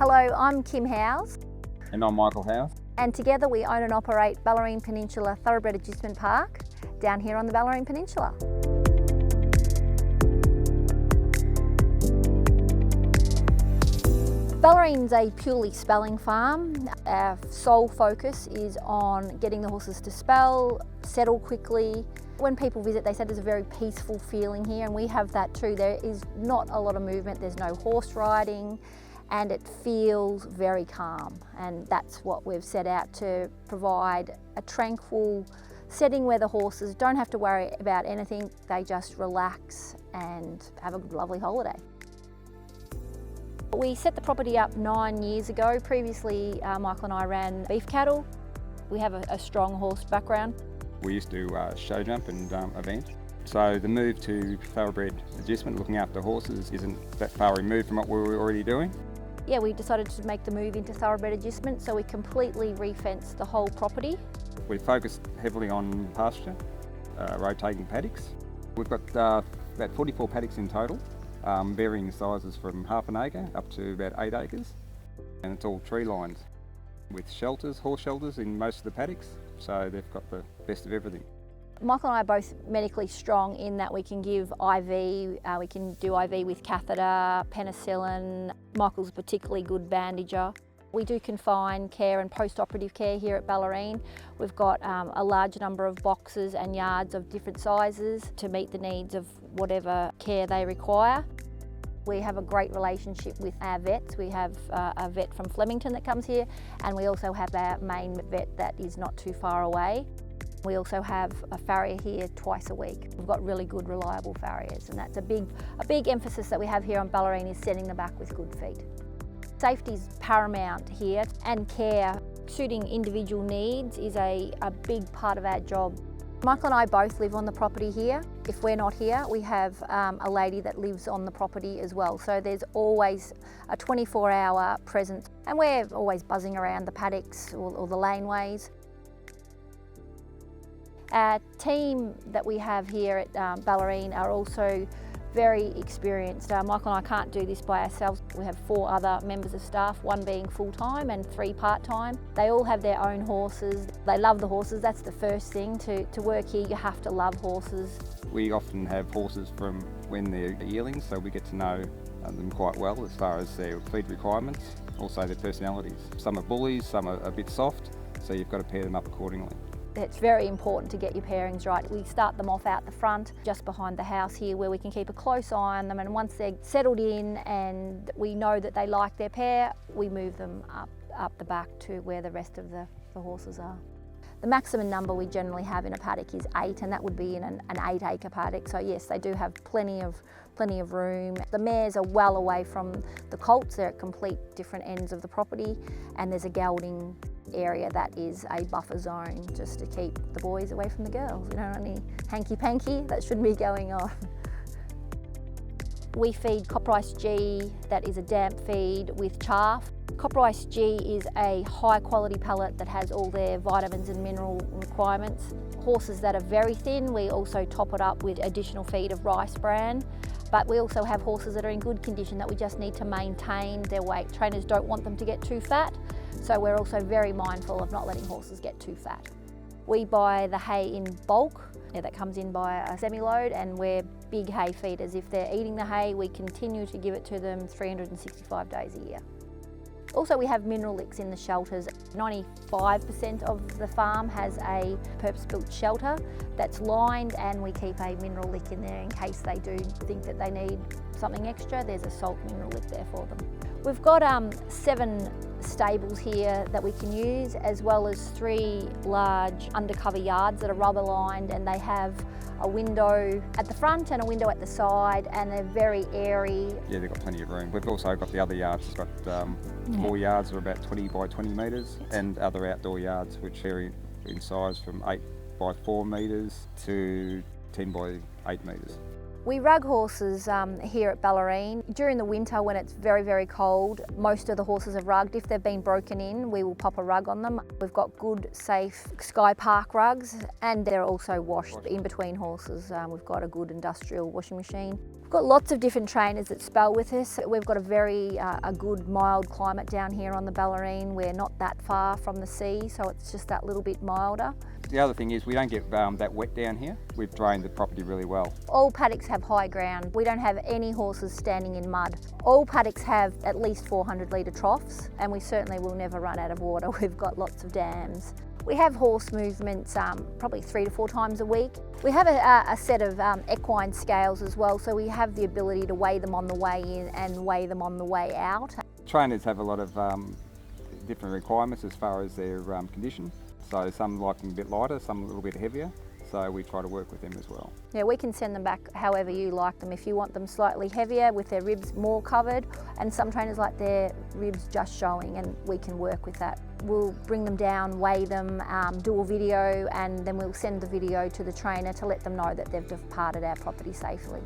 Hello, I'm Kim Howes. And I'm Michael Howes. And together we own and operate Bellarine Peninsula Thoroughbred Agistment Park down here on the Bellarine Peninsula. Ballarine's a purely spelling farm. Our sole focus is on getting the horses to spell, settle quickly. When people visit, they say there's a very peaceful feeling here, and we have that too. There is not a lot of movement, there's no horse riding, and it feels very calm. And that's what we've set out to provide, a tranquil setting where the horses don't have to worry about anything. They just relax and have a lovely holiday. We set the property up 9 years ago. Previously, Michael and I ran beef cattle. We have a strong horse background. We used to show jump and event. So the move to thoroughbred agistment, looking after horses, isn't that far removed from what we were already doing. Yeah, we decided to make the move into thoroughbred agistment, so we completely re-fenced the whole property. We focused heavily on pasture, rotating paddocks. We've got about 44 paddocks in total. Varying sizes from half an acre up to about 8 acres, and it's all tree lined with shelters, horse shelters in most of the paddocks, so they've got the best of everything. Michael and I are both medically strong in that we can give IV, we can do IV with catheter, penicillin. Michael's a particularly good bandager. We do confine care and post-operative care here at Bellarine. We've got a large number of boxes and yards of different sizes to meet the needs of whatever care they require. We have a great relationship with our vets. We have a vet from Flemington that comes here, and we also have our main vet that is not too far away. We also have a farrier here twice a week. We've got really good, reliable farriers, and that's a big emphasis that we have here on Bellarine, is setting the back with good feet. Safety is paramount here, and care, suiting individual needs, is a big part of our job. Michael and I both live on the property here. If we're not here, we have a lady that lives on the property as well. So there's always a 24-hour presence, and we're always buzzing around the paddocks or the laneways. Our team that we have here at Bellarine are also very experienced. Michael and I can't do this by ourselves. We have 4 other members of staff, 1 being full-time and 3 part-time. They all have their own horses. They love the horses. That's the first thing. To work here, you have to love horses. We often have horses from when they're yearlings, so we get to know them quite well as far as their feed requirements, also their personalities. Some are bullies, some are a bit soft, so you've got to pair them up accordingly. It's very important to get your pairings right. We start them off out the front, just behind the house here, where we can keep a close eye on them, and once they're settled in and we know that they like their pair, we move them up the back to where the rest of the horses are. The maximum number we generally have in a paddock is 8, and that would be in an 8-acre paddock. So yes, they do have plenty of room. The mares are well away from the colts. They're at complete different ends of the property, and there's a gelding area that is a buffer zone just to keep the boys away from the girls. We don't want any hanky-panky that shouldn't be going on. We feed Copper Ice G, that is a damp feed with chaff. Copper Ice G is a high quality pellet that has all their vitamins and mineral requirements. Horses that are very thin, we also top it up with additional feed of rice bran. But we also have horses that are in good condition that we just need to maintain their weight. Trainers don't want them to get too fat, so we're also very mindful of not letting horses get too fat. We buy the hay in bulk, that comes in by a semi-load, and we're big hay feeders. If they're eating the hay, we continue to give it to them 365 days a year. Also, we have mineral licks in the shelters. 95% of the farm has a purpose-built shelter that's lined, and we keep a mineral lick in there in case they do think that they need something extra. There's a salt mineral lick there for them. We've got 7 stables here that we can use, as well as 3 large undercover yards that are rubber lined, and they have a window at the front and a window at the side, and they're very airy. Yeah, they've got plenty of room. We've also got the other yards. We've got 4 yards that are about 20 by 20 metres, and other outdoor yards which vary in size from 8 by 4 metres to 10 by 8 metres. We rug horses here at Bellarine. During the winter, when it's very, very cold, most of the horses are rugged. If they've been broken in, we will pop a rug on them. We've got good, safe Sky Park rugs, and they're also washed in between horses. We've got a good industrial washing machine. We've got lots of different trainers that spell with us. We've got a very a good mild climate down here on the Bellarine. We're not that far from the sea, so it's just that little bit milder. The other thing is we don't get that wet down here. We've drained the property really well. All paddocks have high ground. We don't have any horses standing in mud. All paddocks have at least 400 litre troughs, and we certainly will never run out of water. We've got lots of dams. We have horse movements probably 3 to 4 times a week. We have a set of equine scales as well, so we have the ability to weigh them on the way in and weigh them on the way out. Trainers have a lot of different requirements as far as their condition. So some like them a bit lighter, some a little bit heavier. So we try to work with them as well. Yeah, we can send them back however you like them. If you want them slightly heavier with their ribs more covered, and some trainers like their ribs just showing, and we can work with that. We'll bring them down, weigh them, do a video, and then we'll send the video to the trainer to let them know that they've departed our property safely.